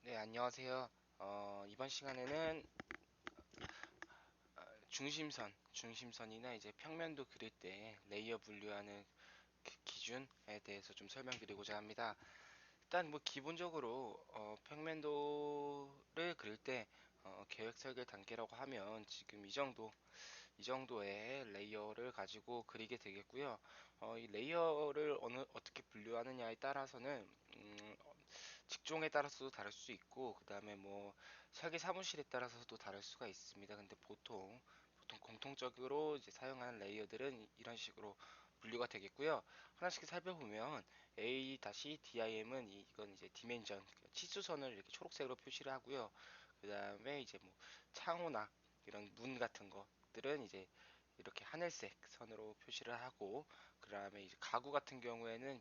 네, 안녕하세요. 이번 시간에는 중심선이나 이제 평면도 그릴 때 레이어 분류하는 그 기준에 대해서 좀 설명드리고자 합니다. 일단 뭐 기본적으로 평면도를 그릴 때 계획 설계 단계라고 하면 지금 이 정도의 레이어를 가지고 그리게 되겠고요. 이 레이어를 어떻게 분류하느냐에 따라서는 직종에 따라서도 다를 수 있고, 그 다음에 뭐 설계 사무실에 따라서도 다를 수가 있습니다. 근데 보통 공통적으로 이제 사용하는 레이어들은 이런 식으로 분류가 되겠고요. 하나씩 살펴보면 A-DIM은 이건 이제 디멘전, 치수선을 이렇게 초록색으로 표시를 하고요. 그 다음에 이제 뭐 창호나 이런 문 같은 것들은 이제 이렇게 하늘색 선으로 표시를 하고, 그 다음에 이제 가구 같은 경우에는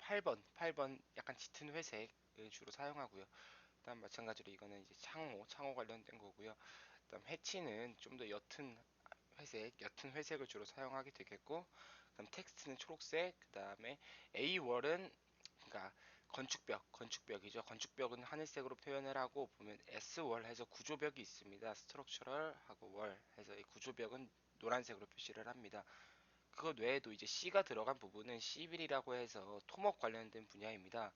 8번 약간 짙은 회색을 주로 사용하고요. 그다음 마찬가지로 이거는 이제 창호 관련된 거고요. 그다음 해치는 좀 더 옅은 회색을 주로 사용하게 되겠고, 그다음 텍스트는 초록색, 그다음에 A월은 그러니까 건축벽이죠. 건축벽은 하늘색으로 표현을 하고, 보면 S월 해서 구조벽이 있습니다. 스트럭처럴 하고 월 해서 이 구조벽은 노란색으로 표시를 합니다. 그것 외에도 이제 C가 들어간 부분은 시빌이라고 해서 토목 관련된 분야입니다.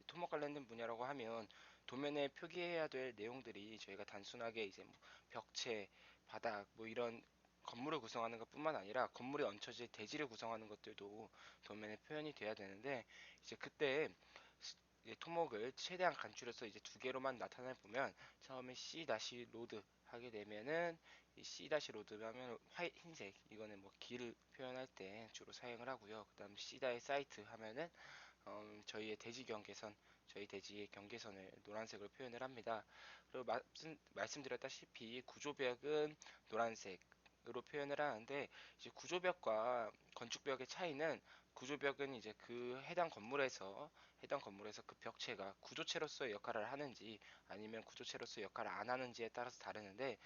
토목 관련된 분야라고 하면 도면에 표기해야 될 내용들이 저희가 단순하게 이제 뭐 벽체, 바닥 뭐 이런 건물을 구성하는 것뿐만 아니라 건물에 얹혀질 대지를 구성하는 것들도 도면에 표현이 돼야 되는데, 이제 그때 토목을 최대한 간추려서 이제 두 개로만 나타내 보면, 처음에 C-로드 하게 되면은 이 C-로드 하면 흰색, 이거는 뭐 길을 표현할 때 주로 사용을 하고요. 그다음 C-사이트 하면은 저희 대지의 경계선을 노란색으로 표현을 합니다. 그리고 말씀드렸다시피 구조벽은 노란색으로 표현을 하는데, 이제 구조벽과 건축벽의 차이는, 구조벽은 이제 그 해당 건물에서 그 벽체가 구조체로서의 역할을 하는지 아니면 구조체로서의 역할을 안 하는지에 따라서 다르는데,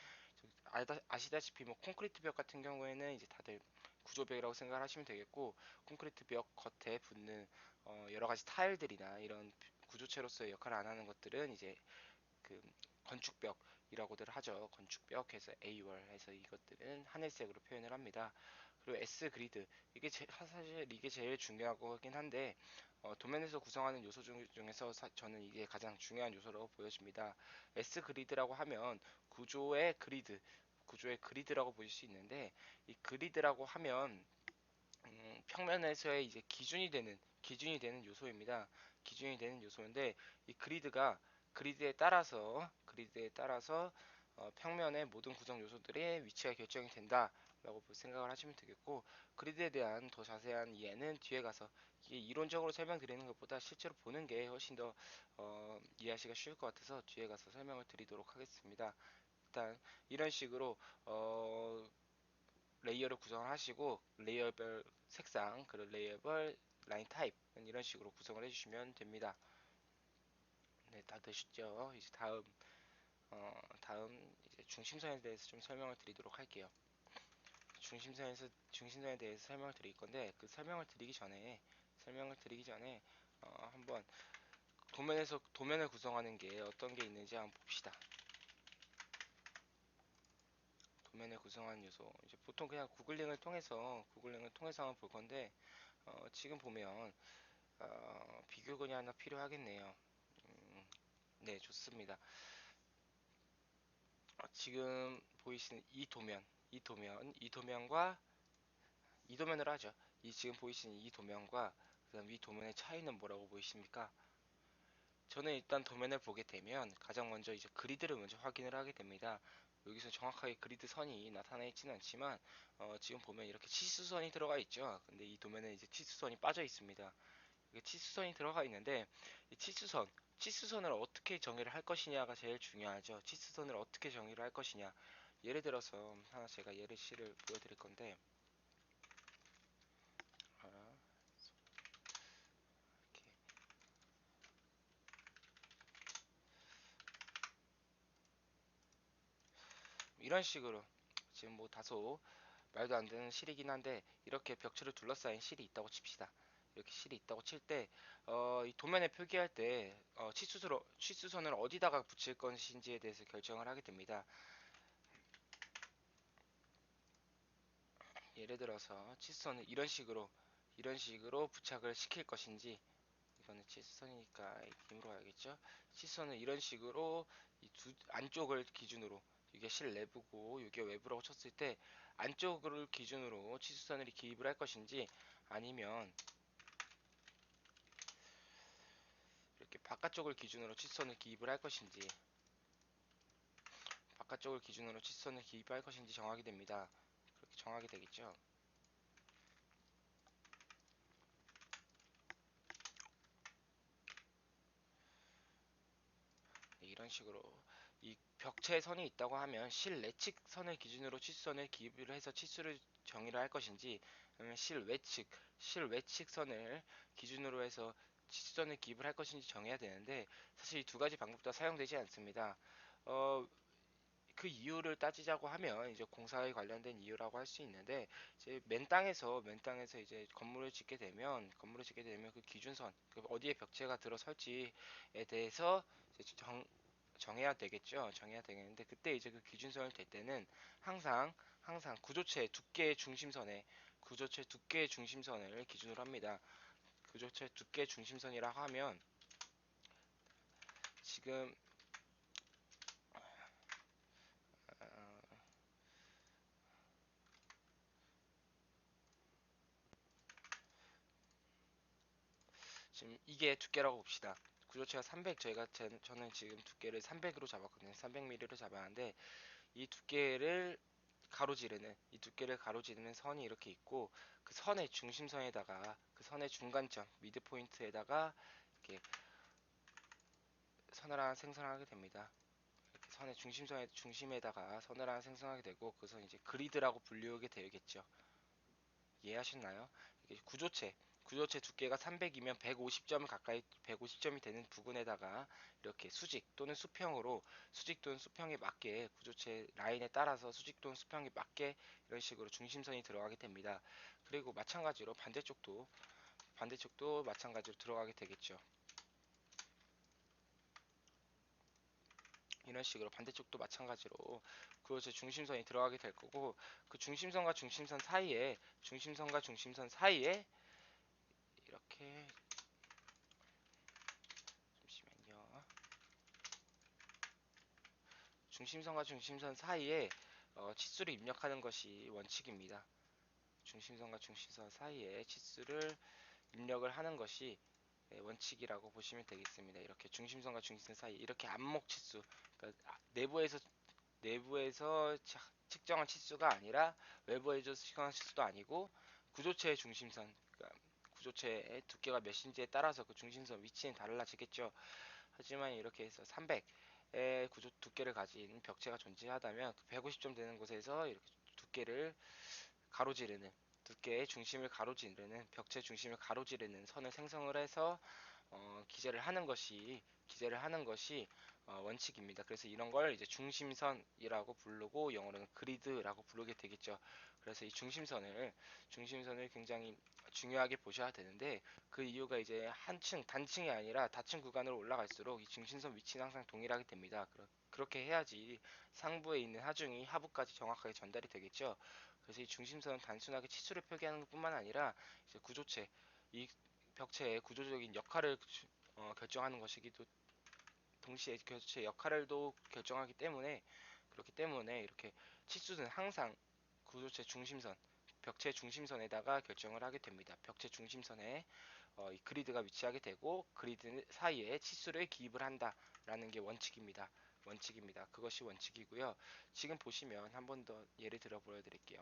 아시다시피 뭐 콘크리트 벽 같은 경우에는 이제 다들 구조벽이라고 생각을 하시면 되겠고, 콘크리트 벽 겉에 붙는 여러 가지 타일들이나 이런 구조체로서의 역할을 안 하는 것들은 이제 그 건축벽이라고들 하죠. 건축벽 해서 A월 해서 이것들은 하늘색으로 표현을 합니다. 그리고 S 그리드, 사실 이게 제일 중요하긴 한데, 도면에서 구성하는 요소 중에서 저는 이게 가장 중요한 요소라고 보여집니다. S 그리드라고 하면 구조의 그리드 구조의 그리드라고 보실 수 있는데, 이 그리드라고 하면 평면에서의 이제 기준이 되는 요소입니다. 기준이 되는 요소인데, 이 그리드에 따라서 평면의 모든 구성 요소들의 위치가 결정이 된다라고 생각을 하시면 되겠고, 그리드에 대한 더 자세한 이해는 뒤에 가서, 이게 이론적으로 설명드리는 것보다 실제로 보는 게 훨씬 더 이해하시기가 쉬울 것 같아서 뒤에 가서 설명을 드리도록 하겠습니다. 일단 이런 식으로 레이어를 구성을 하시고, 레이어별 색상, 그리고 레이어별 라인 타입, 이런 식으로 구성을 해주시면 됩니다. 네, 다 되셨죠? 이제 다음 이제 중심선에 대해서 좀 설명을 드리도록 할게요. 중심선에 대해서 설명을 드릴 건데, 그 설명을 드리기 전에 한번 도면을 구성하는 게 어떤 게 있는지 한번 봅시다. 도면을 구성하는 요소, 이제 보통 그냥 구글링을 통해서 한번 볼 건데, 지금 보면 비교군이 하나 필요하겠네요. 음, 네, 좋습니다. 지금 보이시는 이 도면과 이 도면을 하죠. 지금 보이시는 이 도면과 그다음 위 도면의 차이는 뭐라고 보이십니까? 저는 일단 도면을 보게 되면 가장 먼저 이제 그리드를 먼저 확인을 하게 됩니다. 여기서 정확하게 그리드 선이 나타나 있지는 않지만, 지금 보면 이렇게 치수선이 들어가 있죠. 근데 이 도면에 이제 치수선이 빠져 있습니다. 이게 치수선이 들어가 있는데, 이 치수선을 어떻게 정의를 할 것이냐가 제일 중요하죠. 치수선을 어떻게 정의를 할 것이냐. 예를 들어서 하나 제가 예를 보여드릴 건데, 아, 이렇게 이런 식으로, 지금 뭐 다소 말도 안 되는 실이긴 한데, 이렇게 벽체를 둘러싸인 실이 있다고 칩시다. 이렇게 실이 있다고 칠 때, 이 도면에 표기할 때 치수선을 어디다가 붙일 것인지에 대해서 결정을 하게 됩니다. 예를 들어서 치수선을 이런 식으로 부착을 시킬 것인지, 이거는 치수선이니까 힘으로 가야겠죠. 치수선을 이런 식으로 이 두 안쪽을 기준으로, 이게 실내부고 이게 외부라고 쳤을 때 안쪽을 기준으로 치수선을 기입을 할 것인지, 아니면 이렇게 바깥쪽을 기준으로 치수선을 기입을 할 것인지, 정하게 됩니다. 그렇게 정하게 되겠죠. 네, 이런 식으로 이 벽체에 선이 있다고 하면 실내측 선을 기준으로 치수선을 기입을 해서 치수를 정의를 할 것인지, 아니면 실외측 선을 기준으로 해서 치수선을 기입을 할 것인지 정해야 되는데, 사실 이 두 가지 방법 다 사용되지 않습니다. 어, 그 이유를 따지자고 하면 이제 공사에 관련된 이유라고 할 수 있는데, 이제 맨땅에서 이제 건물을 짓게 되면 그 기준선, 그 어디에 벽체가 들어설지에 대해서 이제 정해야 되겠죠. 정해야 되겠는데, 그때 이제 그 기준선을 댈 때는 항상 구조체 두께의 중심선을 기준으로 합니다. 구조체 두께 중심선이라고 하면, 지금 어, 지금 이게 두께라고 봅시다. 구조체가 300, 저는 지금 두께를 300으로 잡았거든요. 300mm로 잡았는데, 이 두께를 가로지르는 선이 이렇게 있고, 그 선의 중간점 미드 포인트에다가 이렇게 선을 하나 생성하게 됩니다. 이렇게 중심에다가 선을 하나 생성하게 되고, 그 선 이제 그리드라고 불리우게 되겠죠. 이해하셨나요? 이게 구조체 두께가 300이면 150점이 되는 부분에다가 이렇게 수직 또는 수평에 맞게, 구조체 라인에 따라서 수직 또는 수평에 맞게 이런 식으로 중심선이 들어가게 됩니다. 그리고 마찬가지로 반대쪽도 마찬가지로 들어가게 되겠죠. 이런 식으로 반대쪽도 마찬가지로 구조체 중심선이 들어가게 될 거고, 그 중심선과 중심선 사이에 이렇게, 잠시만요. 중심선과 중심선 사이에 치수를 입력하는 것이 원칙입니다. 중심선과 중심선 사이에 치수를 입력을 하는 것이 원칙이라고 보시면 되겠습니다. 이렇게 중심선과 중심선 사이, 이렇게 안목 치수, 그러니까 내부에서 측정한 치수가 아니라 외부에서 측정한 치수도 아니고, 구조체의 중심선, 그러니까 구조체의 두께가 몇인지에 따라서 그 중심선 위치는 달라지겠죠. 하지만 이렇게 해서 300의 구조 두께를 가진 벽체가 존재하다면, 그 150점 되는 곳에서 이렇게 두께를 가로지르는 두께의 중심을 가로지르는 벽체 중심을 가로지르는 선을 생성을 해서 기재를 하는 것이 원칙입니다. 그래서 이런 걸 이제 중심선이라고 부르고, 영어로는 그리드라고 부르게 되겠죠. 그래서 이 중심선을 굉장히 중요하게 보셔야 되는데, 그 이유가 이제 단층이 아니라 다층 구간으로 올라갈수록 이 중심선 위치는 항상 동일하게 됩니다. 그렇게 해야지 상부에 있는 하중이 하부까지 정확하게 전달이 되겠죠. 그래서 이 중심선은 단순하게 치수를 표기하는 것뿐만 아니라, 이제 이 벽체의 구조적인 역할을 결정하는 것이기도, 동시에 벽체의 역할도 결정하기 때문에, 그렇기 때문에 이렇게 치수는 항상 구조체 중심선, 벽체 중심선에다가 결정을 하게 됩니다. 벽체 중심선에 이 그리드가 위치하게 되고, 그리드 사이에 치수를 기입을 한다라는 게 원칙입니다. 그것이 원칙이고요. 지금 보시면 한 번 더 예를 들어 보여드릴게요.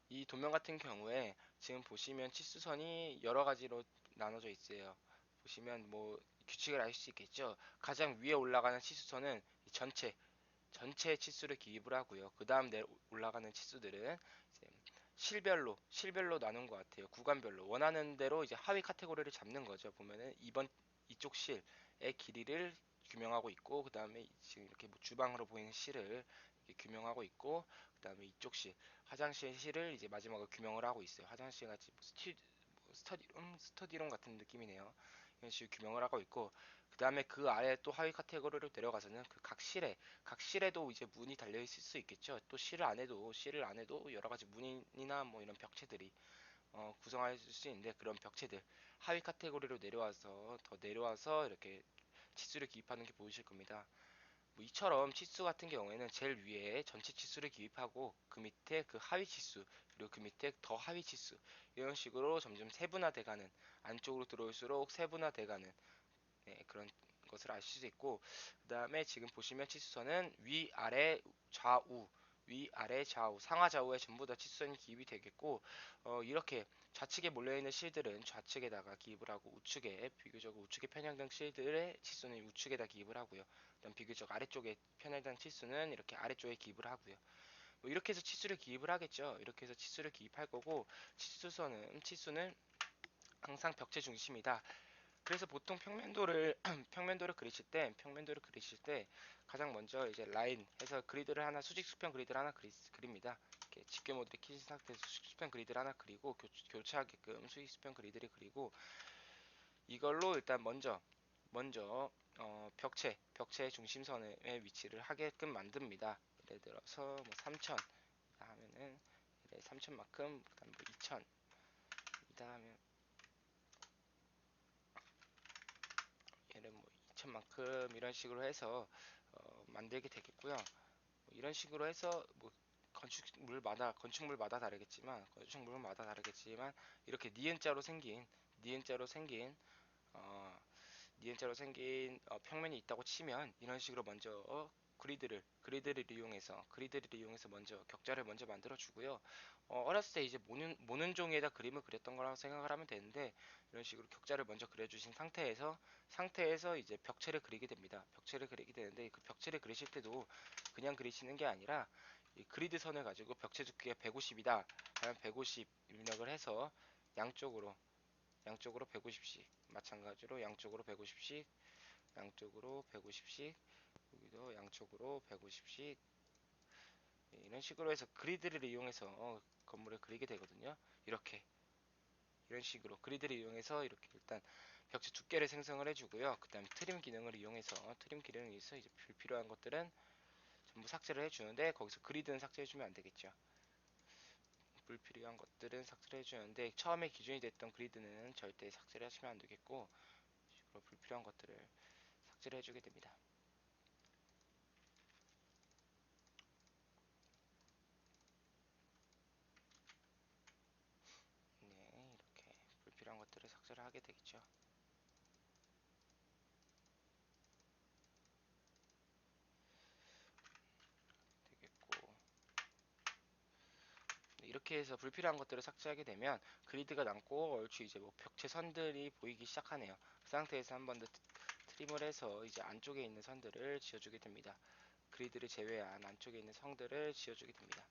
이 도면 같은 경우에 지금 보시면 치수선이 여러 가지로 나눠져 있어요. 보시면 뭐 규칙을 알 수 있겠죠. 가장 위에 올라가는 치수선은 전체 치수를 기입을 하고요. 그 다음 올라가는 치수들은 이제 실별로 나눈 것 같아요. 구간별로 원하는 대로 이제 하위 카테고리를 잡는 거죠. 보면은 이쪽 실의 길이를 규명하고 있고, 그 다음에 지금 이렇게 뭐 주방으로 보이는 실을 규명하고 있고, 그 다음에 이쪽 실, 화장실 실을 이제 마지막으로 규명을 하고 있어요. 화장실 같이 뭐 스터디룸 같은 느낌이네요. 이런 식으로 규명을 하고 있고, 그 다음에 그 아래 또 하위 카테고리로 내려가서는 그 각 실에도 이제 문이 달려 있을 수 있겠죠. 또 실을 안에도 여러 가지 문이나 뭐 이런 벽체들이 구성할 수 있는데, 그런 벽체들 하위 카테고리로 내려와서 더 내려와서 이렇게 치수를 기입하는 게 보이실 겁니다. 뭐 이처럼 치수 같은 경우에는 제일 위에 전체 치수를 기입하고 그 밑에 그 하위 치수, 그리고 그 밑에 더 하위 치수, 이런 식으로 점점 세분화돼가는, 안쪽으로 들어올수록 세분화돼가는, 네, 그런 것을 아실 수 있고, 그 다음에 지금 보시면 치수선은 좌우 위아래 좌우 상하 좌우에 전부 다 치수선이 기입이 되겠고, 이렇게 좌측에 몰려있는 실들은 좌측에다가 기입을 하고, 비교적 우측에 편향된 실들의 치수는 우측에다 기입을 하고요. 그다음 비교적 아래쪽에 편향된 치수는 이렇게 아래쪽에 기입을 하고요. 뭐 이렇게 해서 치수를 기입을 하겠죠. 이렇게 해서 치수를 기입할 거고, 치수는 항상 벽체 중심이다. 그래서 보통 평면도를 그리실 때 가장 먼저 이제 라인 해서 그리드를 하나, 수직 수평 그리드를 하나 그립니다. 이렇게 집게 모드를 켜진 상태에서 수직 수평 그리드를 하나 그리고, 교차하게끔 수직 수평 그리드를 그리고, 이걸로 일단 먼저 벽체 중심선의 위치를 하게끔 만듭니다. 예를 들어서 뭐 3000 하면은 3000만큼, 그다음 뭐 2000 이다 하면 얘는 뭐 2000만큼, 이런 식으로 해서 만들게 되겠고요. 뭐 이런 식으로 해서 뭐 건축물마다 다르겠지만 이렇게 니은자로 생긴 어, 평면이 있다고 치면, 이런 식으로 먼저 그리드를 이용해서 먼저 격자를 먼저 만들어 주고요. 어렸을 때 이제 모는 종이에다 그림을 그렸던 거라고 생각을 하면 되는데, 이런 식으로 격자를 먼저 그려주신 상태에서 이제 벽체를 그리게 됩니다. 벽체를 그리게 되는데, 그 벽체를 그리실 때도 그냥 그리시는 게 아니라, 이 그리드 선을 가지고 벽체 두께가 150이다 하면 150 입력을 해서 양쪽으로 150씩, 마찬가지로 양쪽으로 150씩, 여기도 양쪽으로 150씩, 이런 식으로 해서 그리드를 이용해서 건물을 그리게 되거든요. 이렇게 이런 식으로 그리드를 이용해서 이렇게 일단 벽체 두께를 생성을 해주고요. 그 다음 트림 기능을 위해서 이제 불필요한 것들은 전부 삭제를 해주는데, 거기서 그리드는 삭제해주면 안 되겠죠. 불필요한 것들은 삭제를 해주는데, 처음에 기준이 됐던 그리드는 절대 삭제를 하시면 안 되겠고, 식으로 불필요한 것들을 삭제를 해주게 됩니다. 네, 이렇게 불필요한 것들을 삭제를 하게 되겠죠. 되겠고, 네, 이렇게 해서 불필요한 것들을 삭제하게 되면 그리드가 남고, 얼추 이제 뭐 벽체 선들이 보이기 시작하네요. 그 상태에서 한 번 더 트림을 해서 이제 안쪽에 있는 선들을 지어주게 됩니다. 그리드를 제외한 안쪽에 있는 성들을 지어주게 됩니다.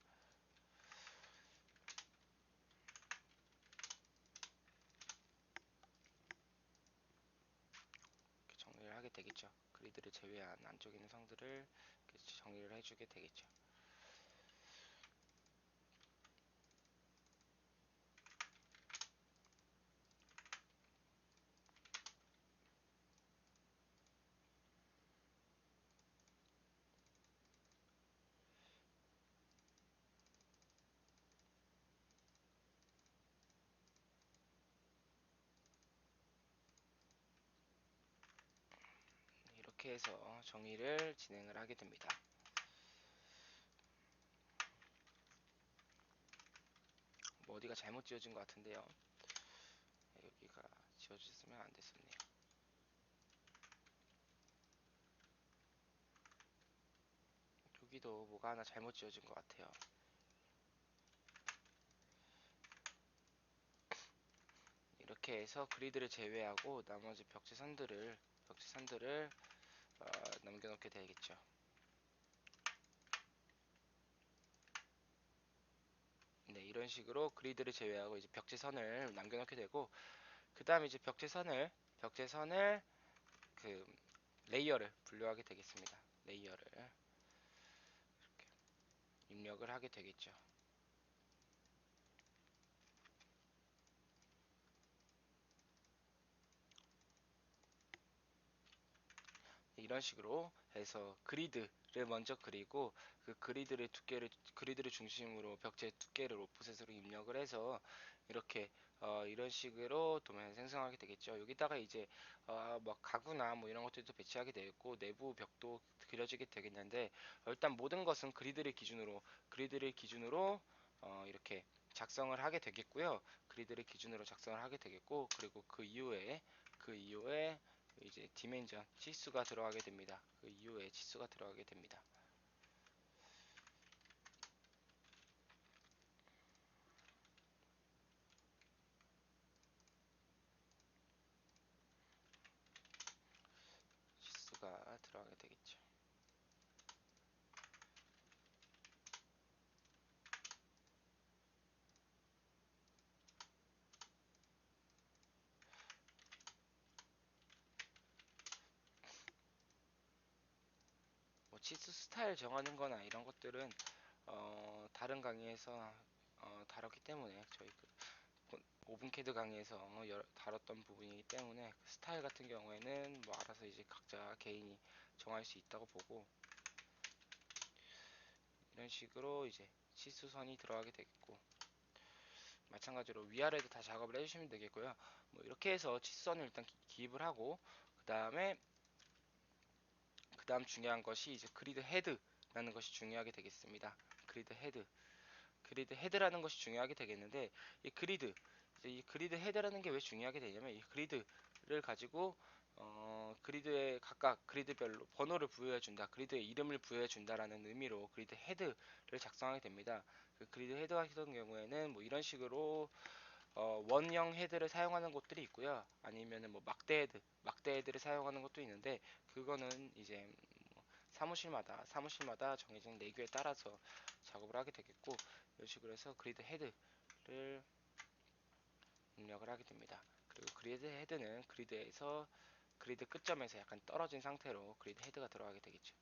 이렇게 정리를 하게 되겠죠. 그리드를 제외한 안쪽에 있는 성들을 이렇게 정리를 해주게 되겠죠. 이렇게 해서 정리를 진행을 하게 됩니다. 뭐 어디가 잘못 지어진 것 같은데요. 여기가 지어졌으면 안 됐었네요. 여기도 뭐가 하나 잘못 지어진 것 같아요. 이렇게 해서 그리드를 제외하고 나머지 벽지선들을 남겨놓게 되겠죠. 네, 이런 식으로 그리드를 제외하고 이제 벽지선을 남겨놓게 되고, 그 다음 이제 벽지선을 그 레이어를 분류하게 되겠습니다. 레이어를 입력을 하게 되겠죠. 이런 식으로 해서 그리드를 먼저 그리고 그 그리드를 중심으로 벽체 두께를 오프셋으로 입력을 해서 이렇게 이런 식으로 도면을 생성하게 되겠죠. 여기다가 이제 뭐 가구나 뭐 이런 것들도 배치하게 되겠고 내부 벽도 그려지게 되겠는데 일단 모든 것은 그리드를 기준으로 이렇게 작성을 하게 되겠고요. 그리드를 기준으로 작성을 하게 되겠고 그리고 그 이후에 이제 디멘전 치수가 들어가게 됩니다. 그 이후에 치수가 들어가게 됩니다. 치수가 들어가게 되겠죠. 뭐 치수 스타일 정하는 거나 이런 것들은 다른 강의에서 다뤘기 때문에 저희 그 오븐캐드 강의에서 다뤘던 부분이기 때문에 그 스타일 같은 경우에는 뭐 알아서 이제 각자 개인이 정할 수 있다고 보고 이런 식으로 이제 치수선이 들어가게 되겠고 마찬가지로 위아래도 다 작업을 해주시면 되겠고요. 뭐 이렇게 해서 치수선을 일단 기입을 하고 그 다음 중요한 것이 이제 그리드 헤드라는 것이 중요하게 되겠습니다. 그리드 헤드. 그리드 헤드라는 것이 중요하게 되겠는데 이 그리드 이제 이 그리드 헤드라는 게 왜 중요하게 되냐면 이 그리드를 가지고 그리드에 각각 그리드별로 번호를 부여해 준다. 그리드에 이름을 부여해 준다라는 의미로 그리드 헤드를 작성하게 됩니다. 그 그리드 헤드 같은 경우에는 뭐 이런 식으로 원형 헤드를 사용하는 곳들이 있고요. 아니면은 뭐 막대 헤드를 사용하는 것도 있는데 그거는 이제 뭐 사무실마다 정해진 내규에 따라서 작업을 하게 되겠고 이런 식으로 해서 그리드 헤드를 입력을 하게 됩니다. 그리고 그리드 헤드는 그리드 끝점에서 약간 떨어진 상태로 그리드 헤드가 들어가게 되겠죠.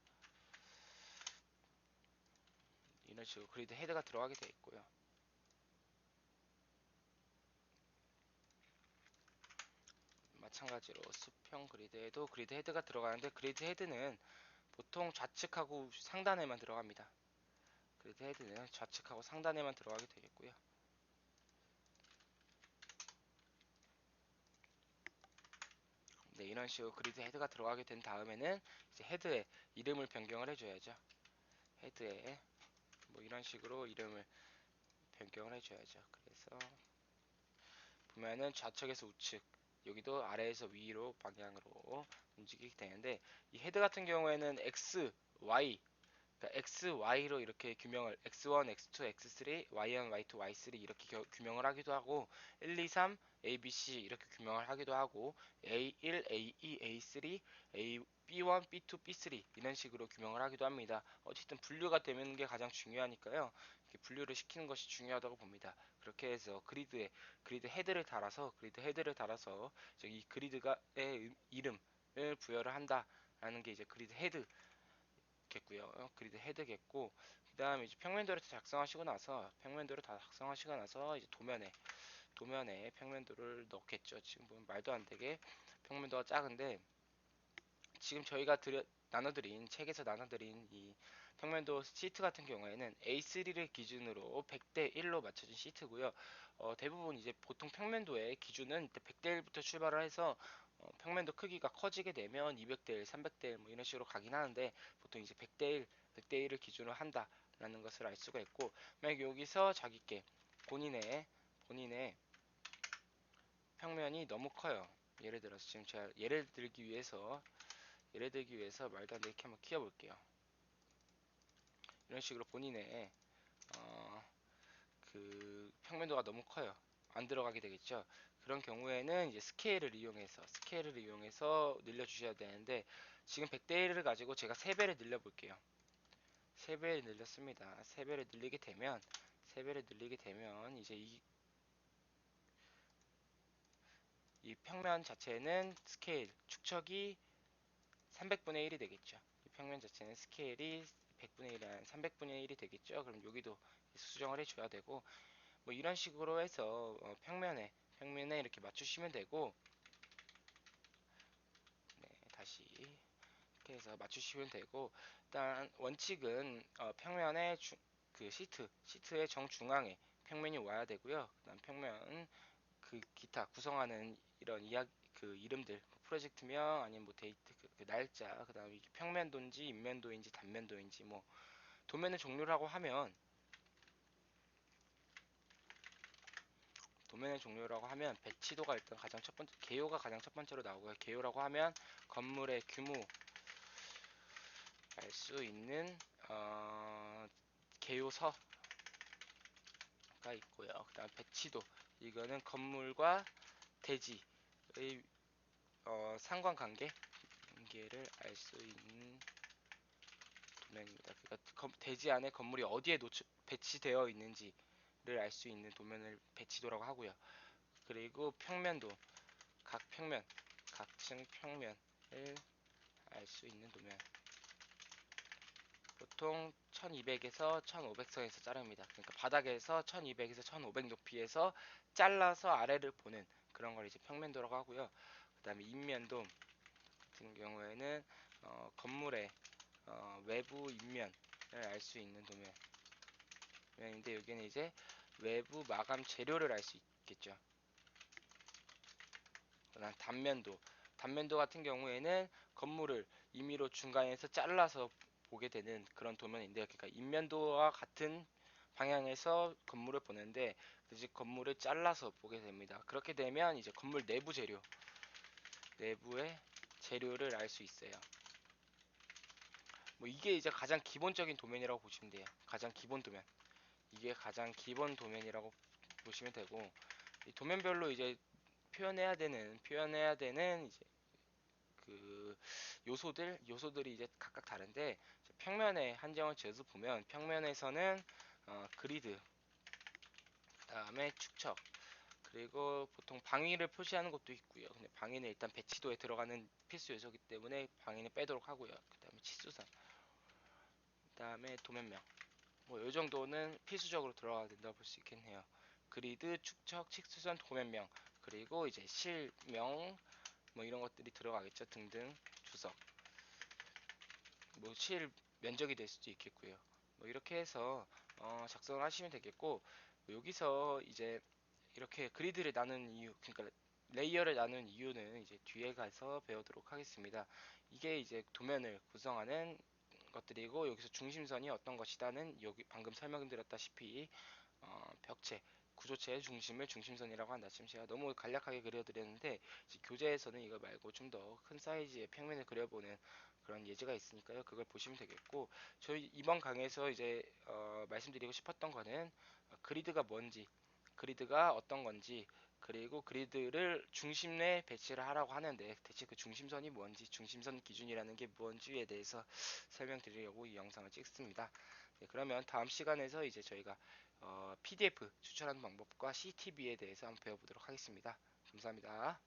이런 식으로 그리드 헤드가 들어가게 되어 있고요. 마찬가지로 수평 그리드에도 그리드 헤드가 들어가는데 그리드 헤드는 보통 좌측하고 상단에만 들어갑니다. 그리드 헤드는 좌측하고 상단에만 들어가게 되겠고요. 네, 이런 식으로 그리드 헤드가 들어가게 된 다음에는 이제 헤드에 이름을 변경을 해줘야죠. 헤드에 뭐 이런 식으로 이름을 변경을 해줘야죠. 그래서 보면은 좌측에서 우측, 여기도 아래에서 위로 방향으로 움직이게 되는데 이 헤드 같은 경우에는 X, Y 그러니까 X, Y로 이렇게 규명을 X1, X2, X3, Y1, Y2, Y3 이렇게 규명을 하기도 하고 1, 2, 3, A, B, C 이렇게 규명을 하기도 하고 A1, A2, A3, A, B1, B2, B3 이런 식으로 규명을 하기도 합니다. 어쨌든 분류가 되는 게 가장 중요하니까요. 이렇게 분류를 시키는 것이 중요하다고 봅니다. 그렇게 해서 그리드 헤드를 달아서 이 그리드가의 이름을 부여를 한다라는 게 이제 그리드 헤드 겠고요. 그리드 헤드겠고 그다음에 이제 평면도를 다 작성하시고 나서 이제 도면에 평면도를 넣겠죠. 지금 보면 말도 안 되게 평면도가 작은데 지금 저희가 책에서 나눠드린 이 평면도 시트 같은 경우에는 A3를 기준으로 100대 1로 맞춰진 시트고요. 대부분 이제 보통 평면도의 기준은 100대 1부터 출발을 해서 평면도 크기가 커지게 되면 200대 1, 300대 1 뭐 이런 식으로 가긴 하는데 보통 이제 100대 1을 기준으로 한다라는 것을 알 수가 있고 만약 여기서 자기께 본인의 평면이 너무 커요. 예를 들어서 지금 제가 예를 들기 위해서 말도 안 되게 한번 키워볼게요. 이런 식으로 본인의 어, 그 평면도가 너무 커요. 안 들어가게 되겠죠. 그런 경우에는 이제 스케일을 이용해서 늘려주셔야 되는데 지금 100대 1을 가지고 제가 3배를 늘려볼게요. 3배를 늘렸습니다. 3배를 늘리게 되면 이제 이 평면 자체는 축척이 300분의 1이 되겠죠. 이 평면 자체는 스케일이 100분의 1이 아니라 300분의 1이 되겠죠. 그럼 여기도 수정을 해줘야 되고, 뭐 이런 식으로 해서 평면에 이렇게 맞추시면 되고, 네, 다시 이렇게 해서 맞추시면 되고, 일단 원칙은 평면의 그 시트의 정중앙에 평면이 와야 되고요. 그다음 평면 그 기타 구성하는 이런 그 이름들, 뭐 프로젝트명 아니면 뭐 데이트 그 날짜, 그다음에 이게 평면도인지 인면도인지 단면도인지, 뭐 도면의 종류라고 하면 배치도가 일단 가장 첫 번째, 개요가 가장 첫 번째로 나오고요. 개요라고 하면 건물의 규모 알 수 있는 개요서가 있고요. 그다음 배치도, 이거는 건물과 대지의 상관관계를 알 수 있는 도면입니다. 그러니까 대지 안에 건물이 어디에 배치되어 있는지를 알 수 있는 도면을 배치도라고 하고요. 그리고 평면도, 각 평면, 각층 평면을 알 수 있는 도면. 보통 1200에서 1500선에서 자릅니다. 그러니까 바닥에서 1200에서 1500 높이에서 잘라서 아래를 보는 그런 걸 이제 평면도라고 하고요. 그 다음에 인면도 같은 경우에는 건물의 외부 인면을 알 수 있는 도면인데, 여기는 이제 외부 마감 재료를 알 수 있겠죠. 그다음 단면도 같은 경우에는 건물을 임의로 중간에서 잘라서 보게 되는 그런 도면인데, 그러니까 인면도와 같은 방향에서 건물을 보는데 이제 건물을 잘라서 보게 됩니다. 그렇게 되면 이제 건물 내부의 재료를 알 수 있어요. 뭐 이게 이제 가장 기본적인 도면이라고 보시면 돼요. 가장 기본 도면. 이게 가장 기본 도면이라고 보시면 되고, 이 도면별로 이제 표현해야 되는 이제 그 요소들이 이제 각각 다른데, 평면에 한정을 지어서 보면 평면에서는 그리드, 그다음에 축척, 그리고 보통 방위를 표시하는 것도 있고요. 근데 방위는 일단 배치도에 들어가는 필수 요소이기 때문에 방위는 빼도록 하고요. 그다음에 치수선, 그다음에 도면명, 뭐 이 정도는 필수적으로 들어가야 된다고 볼 수 있겠네요. 그리드, 축척, 직수선, 도면명, 그리고 이제 실명, 뭐 이런 것들이 들어가겠죠. 등등 주석, 뭐 실 면적이 될 수도 있겠고요. 뭐 이렇게 해서 작성을 하시면 되겠고, 여기서 이제 이렇게 그리드를 나눈 이유, 그러니까 레이어를 나눈 이유는 이제 뒤에 가서 배우도록 하겠습니다. 이게 이제 도면을 구성하는 것들이고, 여기서 중심선이 어떤 것이다는 여기 방금 설명드렸다시피 벽체, 구조체의 중심을 중심선이라고 한다. 지금 제가 너무 간략하게 그려드렸는데, 이제 교재에서는 이거 말고 좀 더 큰 사이즈의 평면을 그려보는 그런 예제가 있으니까요. 그걸 보시면 되겠고, 저희 이번 강의에서 이제 말씀드리고 싶었던 거는 그리드가 뭔지, 그리드가 어떤 건지, 그리고 그리드를 중심에 배치를 하라고 하는데 대체 그 중심선이 뭔지, 중심선 기준이라는 게 뭔지에 대해서 설명드리려고 이 영상을 찍습니다. 네, 그러면 다음 시간에서 이제 저희가 PDF 추천하는 방법과 CTB에 대해서 한번 배워보도록 하겠습니다. 감사합니다.